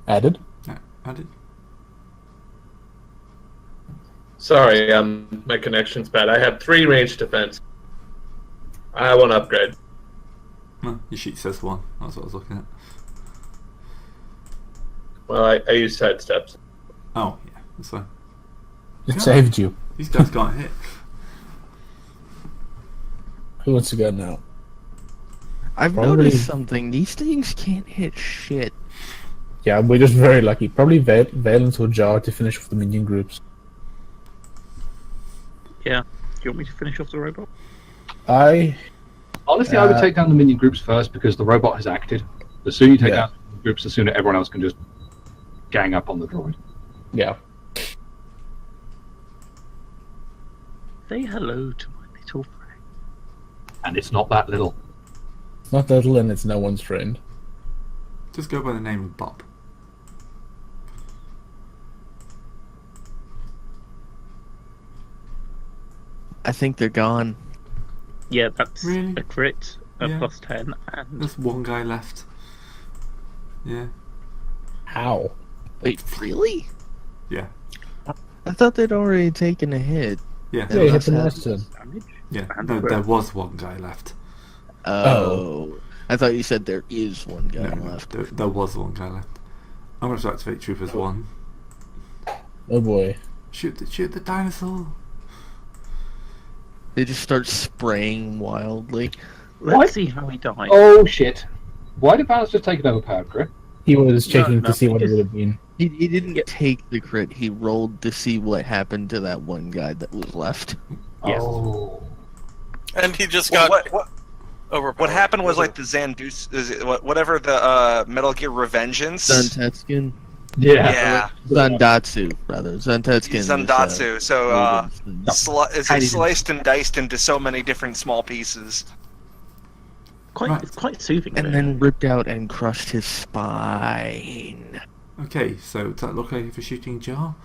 Added. No, added. Sorry, my connection's bad. I have 3 range defense. I want to upgrade. No, your sheet says 1. That's what I was looking at. Well, I use sidesteps. Oh, yeah, that's fine. It saved you. These guys can't hit. Who wants to go now? I've Probably- noticed something. These things can't hit shit. Yeah, we're just very lucky. Probably Valence or Jar to finish off the minion groups. Yeah. Do you want me to finish off the robot? Honestly, I would take down the minion groups first because the robot has acted. The sooner you take Yeah. down the groups, the sooner everyone else can just gang up on the droid. Yeah. Say hello to my little friend. And it's not that little. Not little and it's no one's friend. Just go by the name Bob. I think they're gone. Yeah, that's Really? a crit, a Yeah. plus 10, and There's one guy left. Yeah. How? Wait, really? Yeah. I thought they'd already taken a hit. Yeah. Yeah, you hit must the have- last turn. damage. Yeah. And No, crit. there was one guy left. Oh. I thought you said there is one guy No, left. there was one guy left. I'm going to activate Troopers 1. Oh boy. Shoot the dinosaur. They just start spraying wildly. Let's What? see how he died. Oh shit! Why did Valence just take an overpowered crit? He was checking no, to see what it because- would have been. He didn't take the crit. He rolled to see what happened to that one guy that was left. Yes. Oh. And he just Well, got what overpowered. happened was like the Xandus, whatever the Metal Gear Revengeance. Zantetskin? Yeah, Zandatsu, rather. Zantetskin. is, Zandatsu. So Raiden's- it's sliced and diced into so many different small pieces. Quite, It's quite soothing. and though. then ripped out and crushed his spine. Okay, so does that look okay for shooting Jar?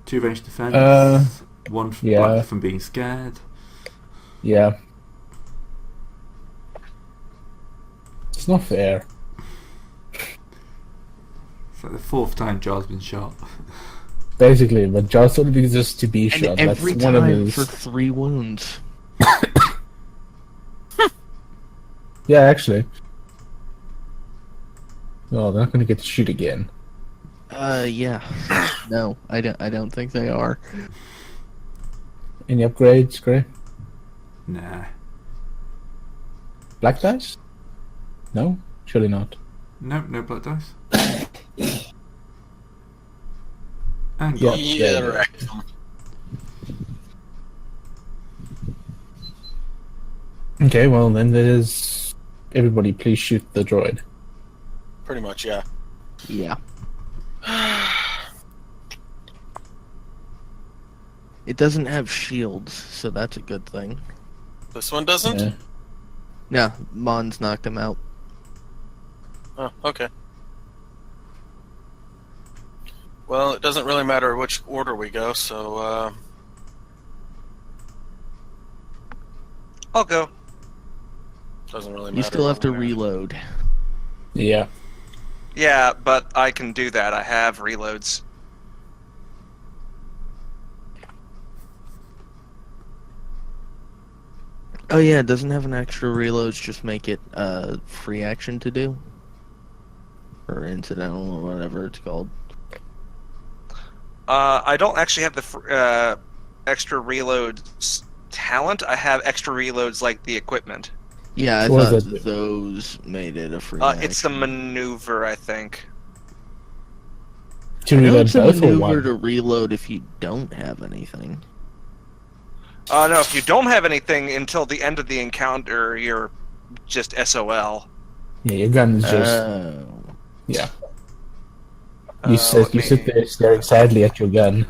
2 range defense. 1 yeah. like, from being scared. Yeah. It's not fair. It's like the 4th time Jar's been shot. Basically, but Jar sort of exists to be And shot. every That's one of time his. for 3 wounds. Yeah, actually. Oh, they're not going to get to shoot again. Yeah. No, I don't think they are. Any upgrades, Gray? Nah. Black dice? No? Surely not. No black dice. And Yeah. God. Yeah, Yeah. right. Okay, well then there's... Everybody please shoot the droid. Pretty much, yeah. Yeah. It doesn't have shields, so that's a good thing. This one doesn't? Yeah. Yeah, Mons knocked him out. Oh, okay. Well, it doesn't really matter which order we go, so, I'll go. doesn't really matter. You still have to one way or- reload. Yeah. Yeah, but I can do that. I have reloads. Oh yeah, it doesn't have an extra reloads, just make it free action to do. Or incidental, or whatever it's called. I don't actually have the extra reloads talent. I have extra reloads like the equipment. Yeah, I What thought does it do? those made it a free It's the action. maneuver, I think. To I know reload it's a both or maneuver one? to reload if you don't have anything. No, if you don't have anything until the end of the encounter, you're just SOL. Yeah, your gun is just... Oh. yeah. Uh, You sit let me- there staring sadly at your gun.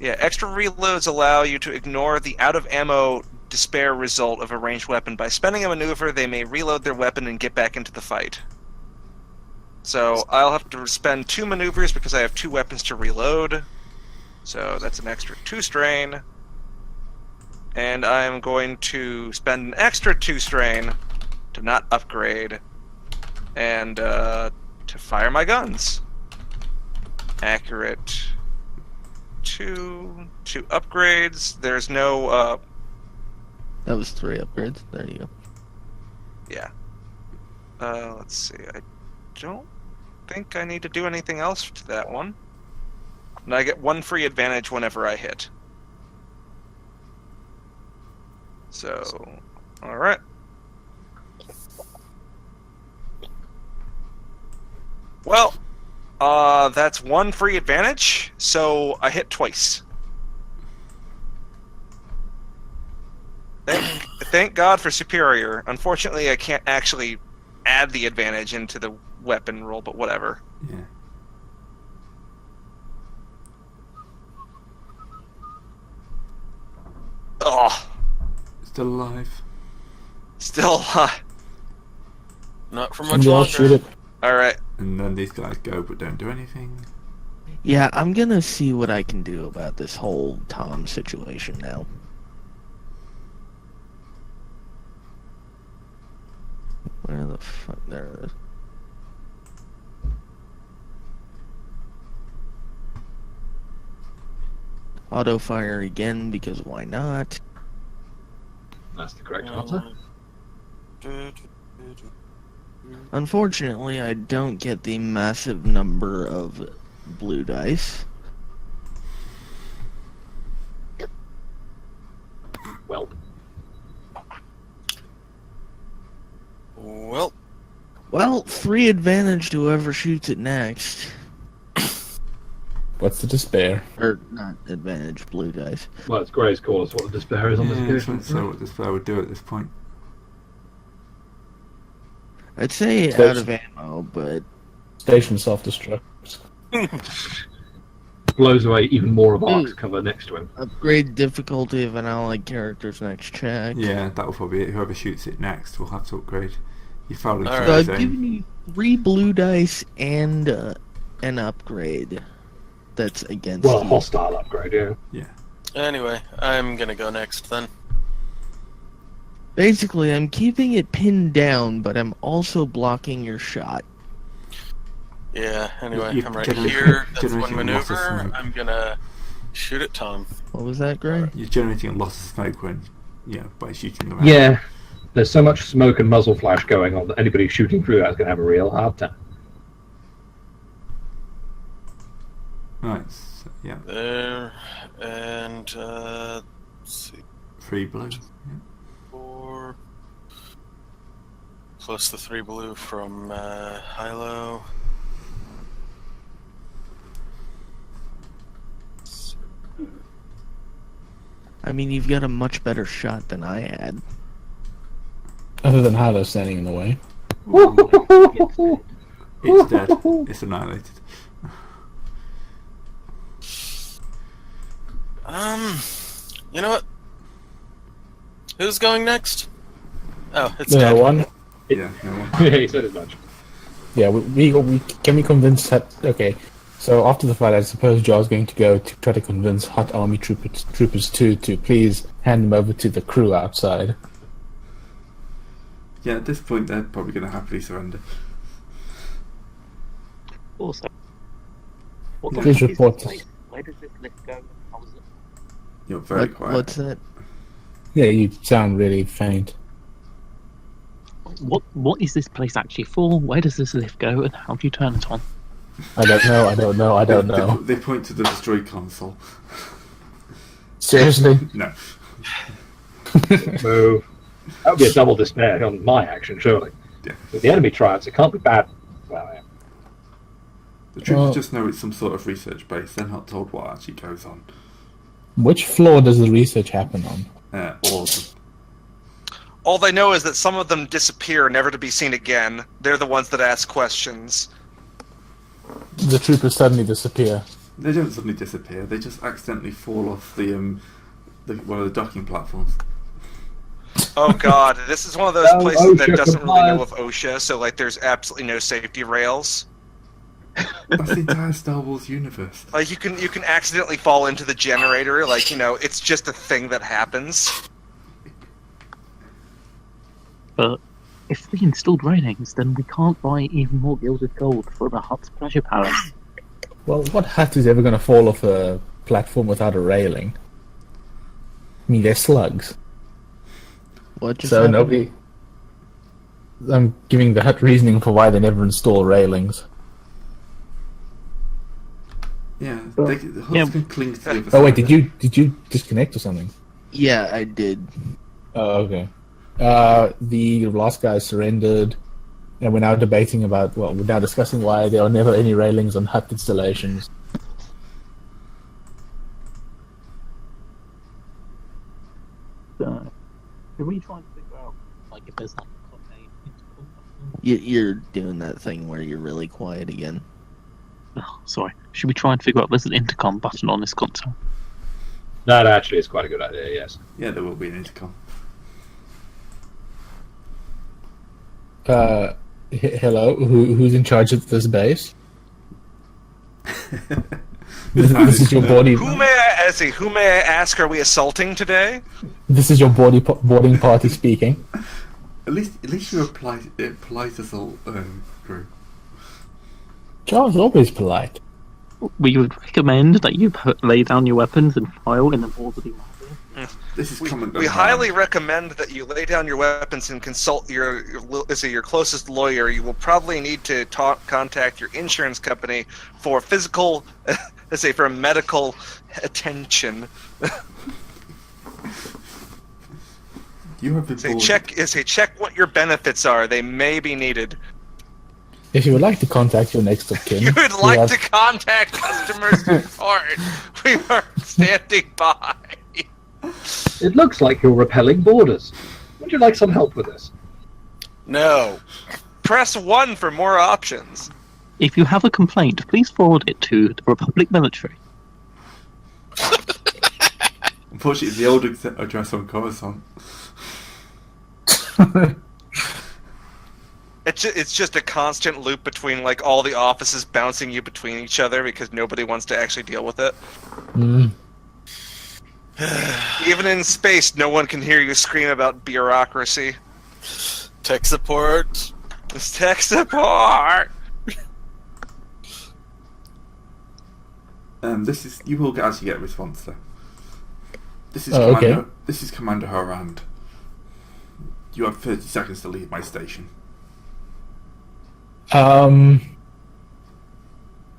Yeah, extra reloads allow you to ignore the out of ammo despair result of a ranged weapon. By spending a maneuver, they may reload their weapon and get back into the fight. So I'll have to spend 2 maneuvers because I have 2 weapons to reload. So that's an extra 2 strain. And I'm going to spend an extra 2 strain to not upgrade and to fire my guns. accurate. Two upgrades. There's no. That was 3 upgrades. There you go. Yeah. Let's see. I don't think I need to do anything else to that one. And I get 1 free advantage whenever I hit. So, alright. Well, that's 1 free advantage, so I hit twice. Thank God for superior. Unfortunately, I can't actually add the advantage into the weapon roll, but whatever. Yeah. Oh, Still alive. still Not for much Somebody else shoot longer. it. Alright. And then these guys go but don't do anything. Yeah, I'm gonna see what I can do about this whole Tom situation now. Where the fuck? There it is. Auto fire again because why not? That's the correct answer. Unfortunately, I don't get the massive number of blue dice. Well, Well, 3 advantage to whoever shoots it next. What's the despair? Or not advantage, blue dice. well, it's Gray's call. That's what the despair is on this Yeah, occasion. so what this player would do at this point. I'd say So out of ammo, but Station self-destruct. Blows away even more of Ark's cover next to him. upgrade difficulty of an allied character's next check. Yeah, that will probably be it. Whoever shoots it next will have to upgrade. You failed Alright. So into I've the given you 3 blue dice and an upgrade that's against Well, a you. hostile upgrade, yeah. Yeah. Anyway, I'm gonna go next then. Basically, I'm keeping it pinned down, but I'm also blocking your shot. Yeah, anyway, You- I'm right generating- here. That's generating one lots of maneuver. smoke. I'm gonna shoot at Tom. What was that, Gray? You're generating a lot of smoke when, by shooting around. Yeah, there's so much smoke and muzzle flash going on that anybody shooting through that is going to have a real hard time. Right, so, yeah. There, and let's see, 3 blue. Yeah. 4 plus the 3 blue from Hilo. I mean, you've got a much better shot than I had. Other than Halo standing in the way. It's dead. It's annihilated. You know what? Who's going next? Oh, it's No dead. one. Yeah, no one. Yeah, he said as much. Yeah, we can we convince that? Okay, so after the fight, I suppose Jar's going to go to try to convince Hot Army Troopers 2 to please hand them over to the crew outside. Yeah, at this point they're probably going to happily surrender. Also, what Yeah. the Please fuck is report this us. place? Where does this lift go? How is it? You're very quiet. What's that? Yeah, you sound really faint. What is this place actually for? Where does this lift go, and how do you turn it on? I don't know. They point to the destroy console. Seriously? No. So that would be a double despair on my action, surely. Yeah. If the enemy triumphs, it can't be bad. Well, yeah. The troopers Well- just know it's some sort of research base. They're not told what actually goes on. Which floor does the research happen on? All of them. All they know is that some of them disappear, never to be seen again. They're the ones that ask questions. The troopers suddenly disappear. They don't suddenly disappear. They just accidentally fall off the one of the docking platforms. Oh god, this is one of those Oh, places that OSHA doesn't really know of compliance. OSHA, so like there's absolutely no safety rails. That's the entire Star Wars universe. Like you can accidentally fall into the generator, like, it's just a thing that happens. But if we installed railings, then we can't buy even more gilded gold for the Hutt's pleasure palace. Well, what hut is ever going to fall off a platform without a railing? I mean, they're slugs. What just So happened? nobody. I'm giving the hut reasoning for why they never install railings. Yeah, the huts can cling to the other Oh side. wait, did you disconnect or something? Yeah, I did. Oh, okay. The last guy surrendered, and we're now debating about. Well, we're now discussing why there are never any railings on hut installations. Are we trying to figure out, like, if there's like a You're doing that thing where you're really quiet again. Oh, sorry. Should we try and figure out if there's an intercom button on this console? That actually is quite a good idea, yes. Yeah, there will be an intercom. Hello, who's in charge of this base? This is your body. Who may I ask? Are we assaulting today? This is your boarding party speaking. At least you're a polite assault crew. Charles is always polite. We would recommend that you lay down your weapons and file in an orderly manner. This is common. We highly recommend that you lay down your weapons and consult your closest lawyer. You will probably need to contact your insurance company for physical, for medical attention. You have been bored. Check what your benefits are. They may be needed. If you would like to contact your next of kin, You would like to contact customer support. We are standing by. It looks like you're repelling borders. Would you like some help with this? No. Press 1 for more options. If you have a complaint, please forward it to the Republic Military. Unfortunately, the old address on Coruscant. It's just a constant loop between like all the offices bouncing you between each other because nobody wants to actually deal with it. Mm. Even in space, no one can hear you scream about bureaucracy. Tech support. It's tech support. You will actually get a response though. This is okay. This is Commander Horand. You have 30 seconds to leave my station.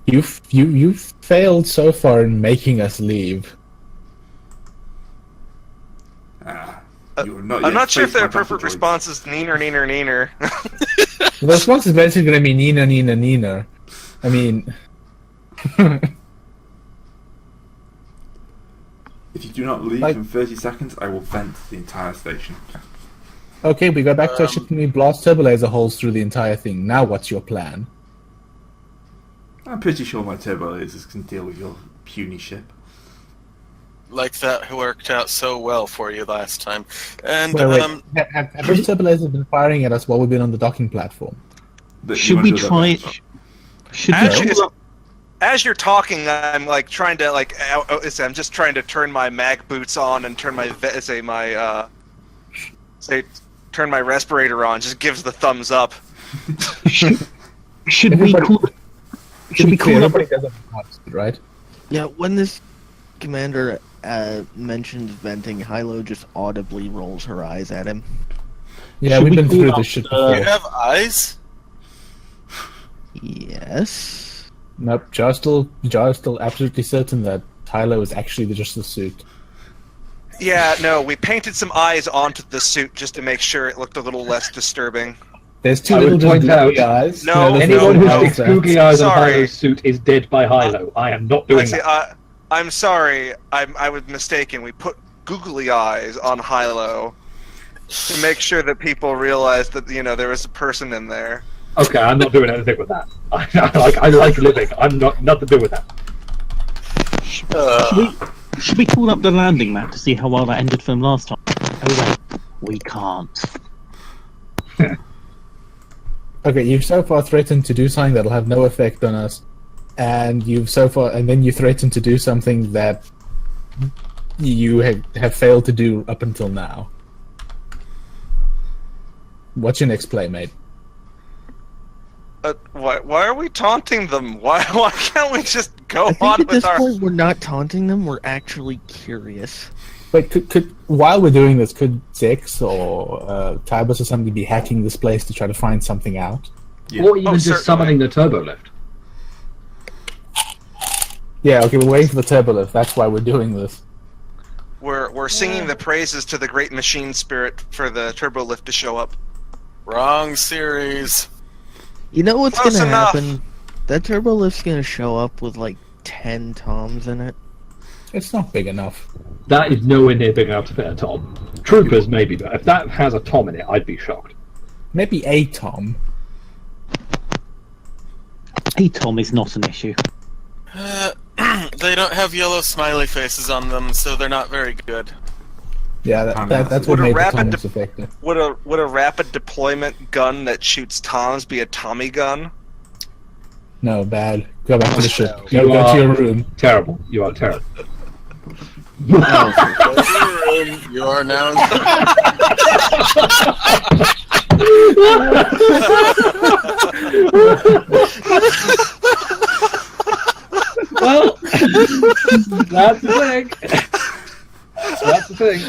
You've failed so far in making us leave. You are not I'm yet not sure if faced the my battle appropriate droids. response is neener, neener, neener. The response is basically going to be Nina, Nina, Nina. I mean... If you do not leave in 30 seconds, I will vent the entire station. Okay, we go back to our ship and we blast turbo laser holes through the entire thing. Now what's your plan? I'm pretty sure my turbo lasers can deal with your puny ship. Like that worked out so well for you last time. And, Wait. Have those turbo lasers been firing at us while we've been on the docking platform? Should we try... As you're talking, I'm like trying to I'm just trying to turn my mag boots on and turn my turn my respirator on. Just gives the thumbs up. Should we call up? Everybody does it once, right? Yeah, when this commander mentions venting, Hilo just audibly rolls her eyes at him. Yeah, we've been through this shit before. You have eyes? Yes. Nope, Jar's still absolutely certain that Tylo is actually just the suit. Yeah, no, we painted some eyes onto the suit just to make sure it looked a little less disturbing. There's two I would little point out, googly eyes. No, anyone who sticks that. googly eyes on Sorry. Hilo's suit is dead by Hilo. I am not doing that. I'm sorry, I was mistaken. We put googly eyes on Hilo to make sure that people realized that there was a person in there. Okay, I'm not doing anything with that. I like living. I'm nothing to do with that. Should we call up the landing map to see how well that ended for them last time? Oh wait, we can't. Okay, you've so far threatened to do something that'll have no effect on us, and then you threatened to do something that you have failed to do up until now. What's your next play, mate? Why are we taunting them? Why can't we just go I think on at with this our? point we're not taunting them. We're actually curious. Wait, could while we're doing this, could Zix or Tybus or somebody be hacking this place to try to find something out? Yeah. Or even Oh, just certainly. summoning the turbo lift. Yeah, okay, we're waiting for the turbo lift. That's why we're doing this. We're singing the praises to the great machine spirit for the turbo lift to show up. Wrong series. You know what's Close gonna enough. happen? That turbo lift's gonna show up with like 10 toms in it. It's not big enough. That is nowhere near big enough to fit a Tom. Troopers, maybe, but if that has a Tom in it, I'd be shocked. Maybe a Tom. Hey, Tom is not an issue. They don't have yellow smiley faces on them, so they're not very good. Yeah, that's what Would a made the rapid Toms effective. Would a rapid deployment gun that shoots toms be a Tommy gun? No, bad. Go back to the ship. You Go to are- your room. Terrible. You are terrible. You are now. Well, that's the thing. That's the thing.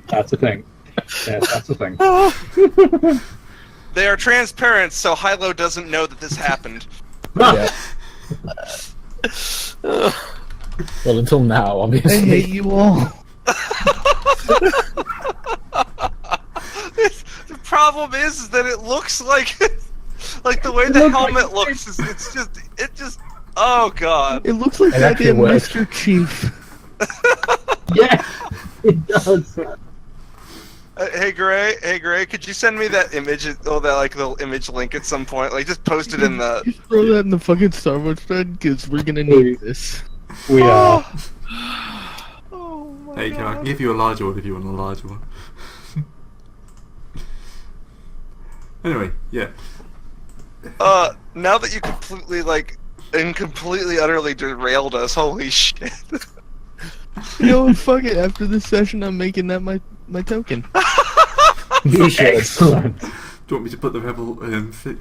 That's the thing. Yes, that's the thing. They are transparent, so Hilo doesn't know that this happened. Yeah. Well, until now, I obviously. hate you all. The problem is that it looks like the way the helmet looks is it just oh god. It looks like It actually goddamn works. Mr. Chief. Yeah, it does. Hey Gray, could you send me that image? That like little image link at some point. Like just post it in the. Just throw that in the fucking Star Wars thread, because we're gonna need this. We are. Oh my Hey, can I god. give you a larger one if you want a larger one? Anyway, yeah. Now that you completely utterly derailed us, holy shit. You know what, fuck it, after this session I'm making that my token. You should. Excellent. Do you want me to put the rebel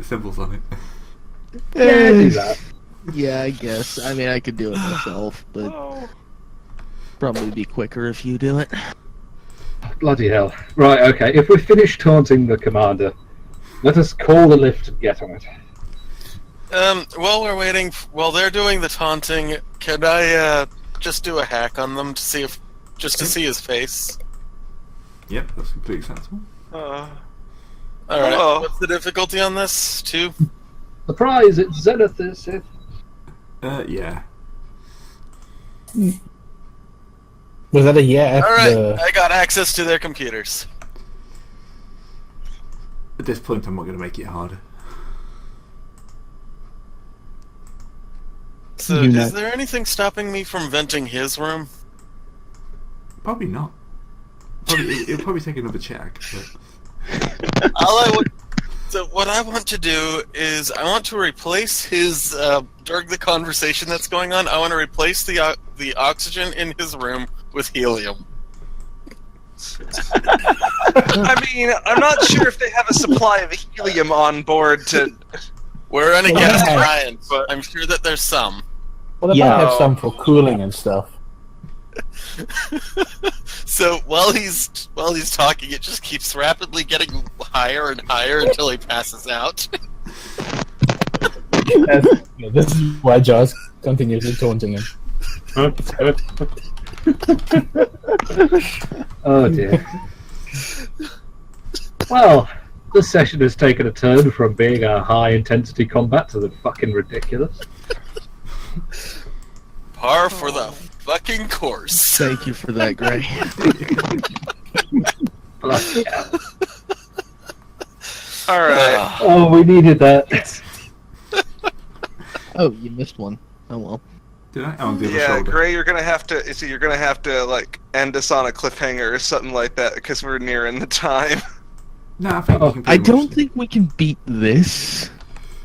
symbols on it? Yeah, do that. Yeah, I guess. I mean, I could do it myself, but Oh. probably be quicker if you do it. Bloody hell. Right, okay. If we're finished taunting the commander, let us call the lift and get on it. While we're waiting, while they're doing the taunting, can I just do a hack on them to see if, just to see his face? Yep, that's completely sensible. All right. Oh. What's the difficulty on this? 2. Surprise, it's Zenith, is it? Yeah. Was that a yeah? All right. The... I got access to their computers. At this point, I'm not going to make it harder. So, You is know- there anything stopping me from venting his room? Probably not. It'll probably take another check. But... So what I want to do is I want to replace his during the conversation that's going on. I want to replace the oxygen in his room with helium. I mean, I'm not sure if they have a supply of helium on board to. We're in Well, against yeah. Ryan, but I'm sure that there's some. Well, they Yeah. might have some for cooling and stuff. So while he's talking, it just keeps rapidly getting higher and higher until he passes out. Yeah, this is why Jaws continuously taunting him. Oh dear. Well, this session has taken a turn from being a high-intensity combat to the fucking ridiculous. Par for the fucking course. Thank you for that, Gray. Bloody hell. All right. Oh, we needed that. Oh, you missed one. Oh well. Did I? On the other Yeah, shoulder. Gray, you're gonna have to like end us on a cliffhanger or something like that because we're nearing the time. No, I think you can I pretty don't much- think we can beat this.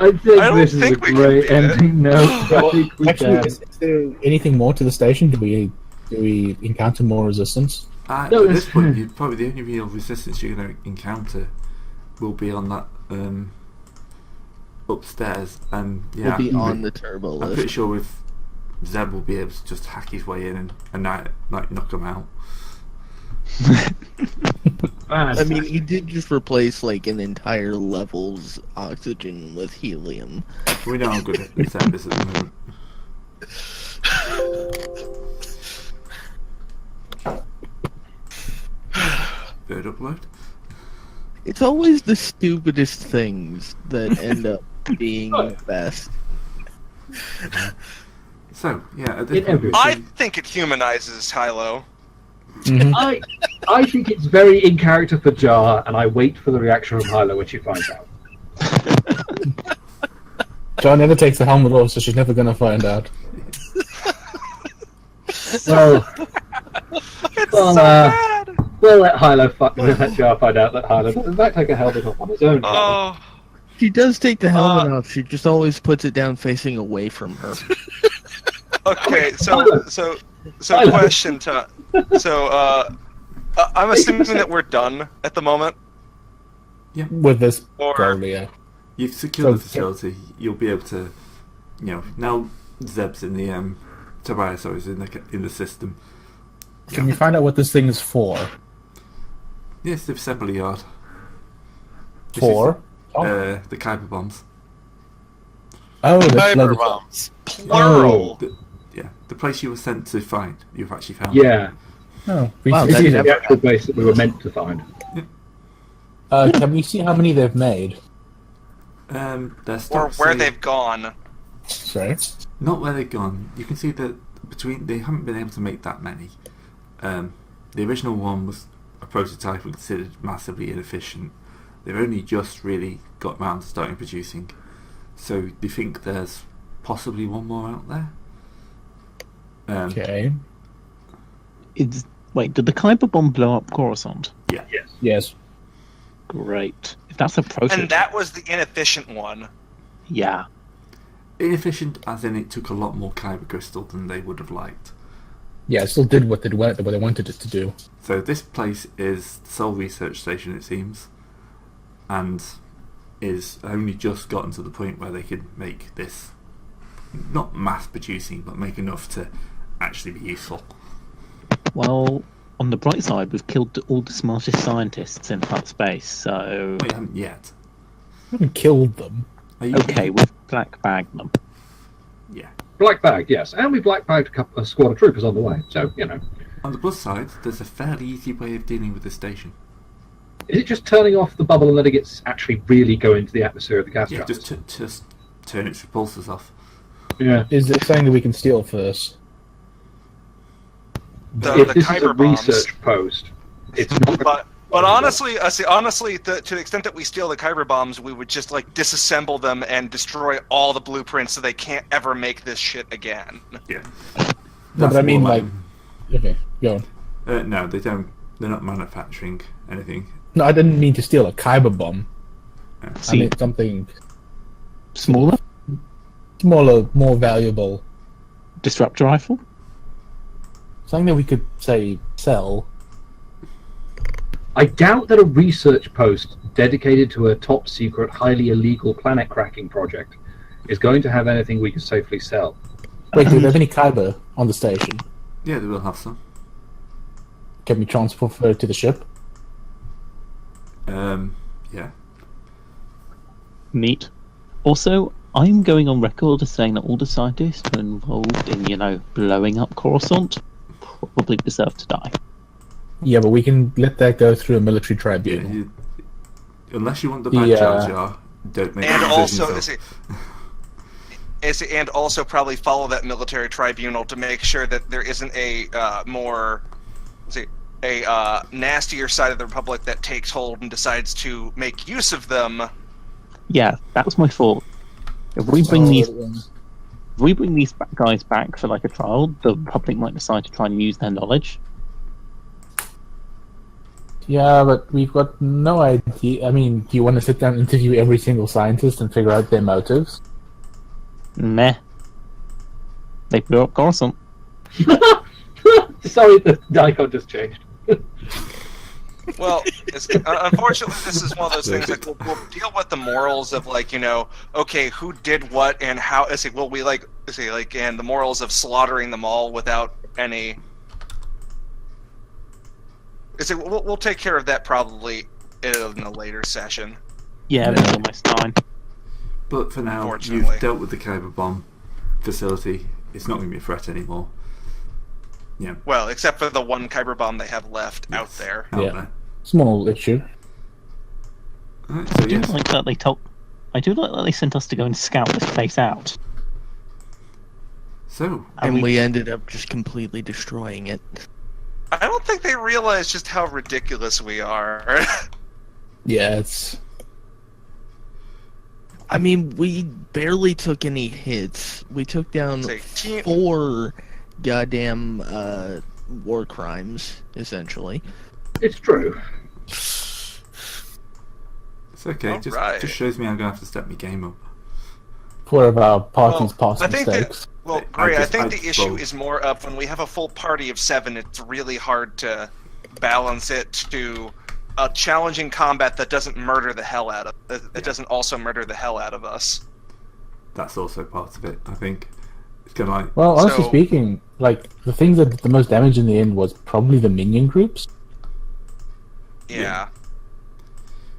I think I don't this is a think we can great beat it. ending. No, I think we Actually, can. is there anything more to the station? Do we encounter more resistance? No, At this it's- point, probably the only real resistance you're going to encounter will be on that upstairs, and We'll yeah, be on the turbo I'm list. pretty sure with Zeb will be able to just hack his way in and knock him out. I mean, he did just replace like an entire level's oxygen with helium. We know how good Zeb is at the moment. Bird upload. It's always the stupidest things that end up being the best. So yeah, at this point, I think it humanizes Hilo. I think it's very in character for Jar, and I wait for the reaction from Hyla when she finds out. John never takes the helmet off, so she's never gonna find out. Well, we'll let let Jar find out that Hyla does in fact take a helmet off on his own. Oh, She does take the helmet off. She just always puts it down facing away from her. okay. So question to. I'm assuming that we're done at the moment. With this Or- goal, yeah. you've secured the So- facility. You'll be able to, now Zeb's in the Tobias is in the system. Can you find out what this thing is for? Yes, the assembly yard. This For? is, the Kuiper bombs. Oh, the Cyber bloody- bombs. Plural. The place you were sent to find. You've actually found. Yeah, Oh, Wow, this that is never the actual base that we were meant to find. Can we see how many they've made? Their Or stocks where say- they've gone. Sorry. Not where they've gone. You can see that they haven't been able to make that many. The original one was a prototype and considered massively inefficient. They've only just really got around to starting producing. So they think there's possibly one more out there. Okay. Wait, did the Kuiper bomb blow up Coruscant? Yes. Great. If that's a prototype, And that was the inefficient one. yeah. Inefficient as in it took a lot more Kyber crystal than they would have liked. Yeah, it still did what they wanted it to do. So this place is the sole research station, it seems, and is only just gotten to the point where they could make this, not mass producing, but make enough to actually be useful. Well, on the bright side, we've killed all the smartest scientists in that space, so... We haven't yet. We haven't killed them. Are you Okay, we've black bagged them. Yeah. Black bag, yes, and we black bagged a squad of troopers on the way. So On the plus side, there's a fairly easy way of dealing with the station. is it just turning off the bubble and letting it actually really go into the atmosphere of the gas Yeah, giants? just turn its repulsors off. Yeah. Is it something that we can steal first? If The this is a Kuiper bombs. research post, it's not. But honestly, to the extent that we steal the Kyber bombs, we would just disassemble them and destroy all the blueprints so they can't ever make this shit again. Yeah. No, but I mean, more like... Okay, go on. no, they don't. They're not manufacturing anything. No, I didn't mean to steal a Kyber bomb. I See, mean something smaller smaller, more valuable. disruptor rifle? Something that we could, say, sell. I doubt that a research post dedicated to a top secret, highly illegal planet cracking project is going to have anything we can safely sell. Wait, do we have any Kyber on the station? Yeah, they will have some. Can we transfer it to the ship? Yeah. Neat. Also, I'm going on record as saying that all the scientists who are involved in, blowing up Coruscant probably deserve to die. Yeah, but we can let that go through a military Yeah, tribunal. unless you want the bad Yeah. Jar Jar, don't make And the also, decision and also probably follow that military tribunal to make sure that there isn't a nastier side of the Republic that takes hold and decides to make use of them. Yeah, that's my fault. If we bring these guys back for a trial, the Republic might decide to try and use their knowledge. Yeah, but we've got no idea. I mean, do you want to sit down and interview every single scientist and figure out their motives? Meh. They blew up Coruscant. Sorry, the icon just changed. Well, unfortunately, this is one of those things that we'll deal with the morals of like, okay, who did what and how. And the morals of slaughtering them all without any. We'll take care of that probably in a later session. Yeah, that's almost time. But for now, Unfortunately. you've dealt with the Kyber bomb facility. It's not going to be a threat anymore. Yeah. Well, except for the one Kyber bomb they have left out there. Out Yeah. there. Small issue. Alright, I so do yes. like that they told. I do like that they sent us to go and scout this place out. So, And we ended up just completely destroying it. I don't think they realize just how ridiculous we are. Yeah, it's. I mean, we barely took any hits. We took down It's a 4 goddamn war crimes, essentially. It's true. it's okay. Just Alright. shows me I'm going to have to step my game up. 4 of our party's past I think that- mistakes. Well, I Gray, I just- think I the just issue rolled. is more of when we have a full party of 7, it's really hard to balance it to a challenging combat that doesn't murder the hell out of it doesn't also murder the hell out of us. That's also part of it, I think. It's kind of like, Well, honestly So- speaking, like the things that did the most damage in the end was probably the minion groups. Yeah.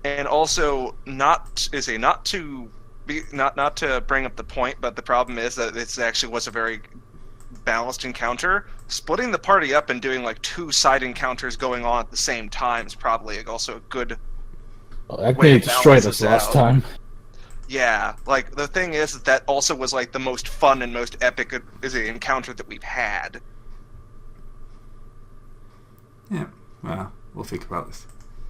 And also not to bring up the point, but the problem is that it actually was a very balanced encounter. Splitting the party up and doing like 2 side encounters going on at the same time is probably also a good. Well, that Way nearly to destroyed balance us this last out. time. Yeah, like the thing is that also was like the most fun and most epic encounter that we've had. yeah, well, we'll think about this.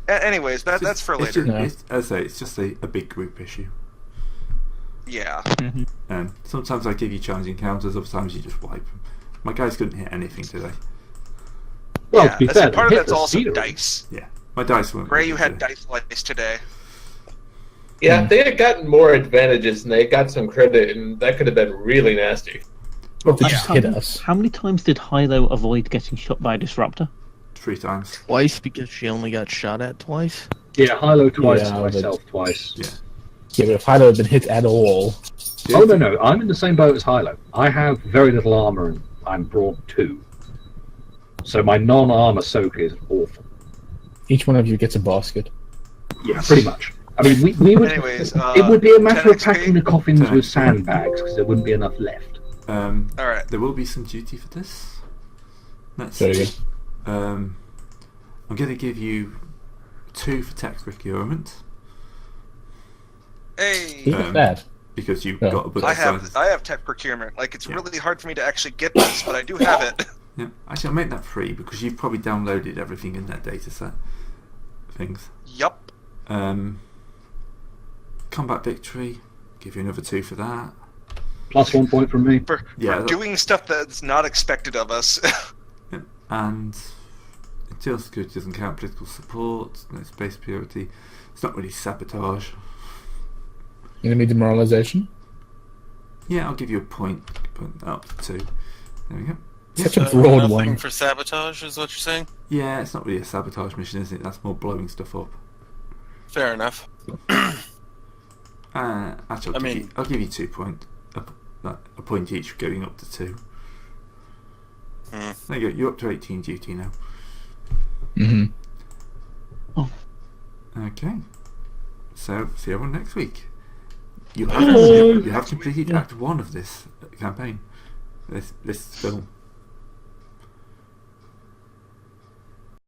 Anyways, that's for It's later. just, Yeah. as I say, it's just a big group issue. Yeah. Sometimes I give you challenging encounters, other times you just wipe them. My guys couldn't hit anything today. Well, Yeah, to be that's- fair, part of they hit that's the also scenery. dice. Yeah, my dice weren't. Gray, really you had good. dice lice today. Yeah, they had gotten more advantages and they got some credit, and that could have been really nasty. Well, they Yeah. just hit us. How many times did Hilo avoid getting shot by a disruptor? 3 times. Twice, because she only got shot at twice. Yeah, Hilo twice, Yeah, but- myself twice. Yeah. Yeah, but if Hilo had been hit at all, Oh no, I'm in the same boat as Hilo. I have very little armor and I'm broad 2. So my non-armor soak is awful. each one of you gets a basket. Yeah, pretty much. I mean, we would. Anyways, it would be a matter 10 of packing the coffins 10 with XP. sandbags because there wouldn't be enough left. All right. There will be some duty for this. Let's Very see. good. I'm going to give you 2 for tech procurement Hey, Look at that. because you've Yeah. got a book I of have science. I have tech procurement. Like it's Yeah. really hard for me to actually get this, but I do have it. Yeah, actually, I'll make that free because you've probably downloaded everything in that data set. Things. Yup. Combat victory. Give you another 2 for that. Plus 1 point from me. For Yeah, that- doing stuff that's not expected of us. Yeah. And internal security doesn't count. Political support. No space purity. It's not really sabotage. Enemy demoralization. Yeah, I'll give you a point. Up to 2. There we go. Such a So broad nothing one. for sabotage, is what you're saying? Yeah, it's not really a sabotage mission, is it? That's more blowing stuff up. Fair enough. Actually, I'll give you 2 points. A point each going up to 2. There you go. You're up to 18 duty now. Mm-hmm. Okay. So see everyone next week. You have completed Act 1 of this campaign. This film.